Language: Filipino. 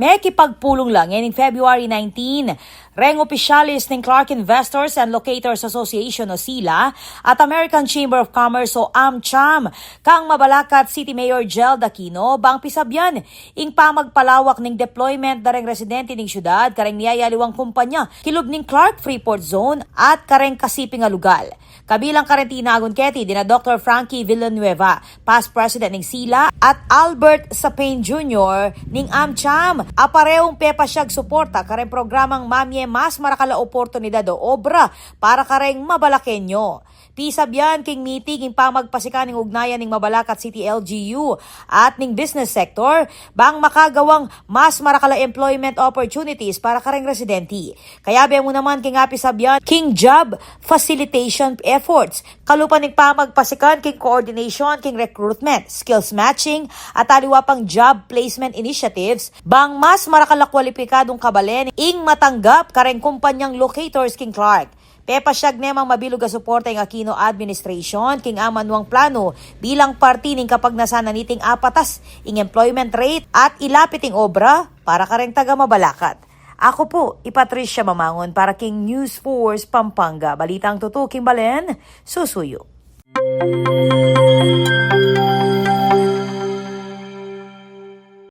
May kipagpulong lang yan in February 19. Reng opisyalis ng Clark Investors and Locators Association o SILA at American Chamber of Commerce o AmCham kang Mabalacat City Mayor Jel Aquino bang pisabyan ing pamagpalawak ng deployment dareng residente ng syudad kareng niyayaliwang kumpanya kilub ng Clark Freeport Zone at kareng kasiping alugal. Kabilang karentina agon keti dina Dr. Frankie Villanueva, past president ng SILA at Albert Sapin Jr. ng AmCham. Aparehong pepasyag suporta kareng programang Mamye mas marakala oportunidad o obra para kareng Mabalakenyo. Pisabyan king meeting ing pamagpasikan ng ugnayan ng Mabalacat City LGU at ning business sector bang makagawang mas marakala employment opportunities para kareng residente. Kaya mo naman king pisabyan king job facilitation efforts kalupan ning pamagpasikan king coordination king recruitment, skills matching at aliwa pang job placement initiatives bang mas marakala kwalipikadong kabalen ing matanggap kareng kumpanyang Locators king Clark. Pepasyag nemang mabilog a suporta ng Aquino administration king amanuang plano bilang parti ning kapag nasana niting apatas ing employment rate at ilapiting obra para kareng taga Mabalacat. Ako po, Patricia Mamangon para king News Force Pampanga. Balitang tutuking balen, susuyo.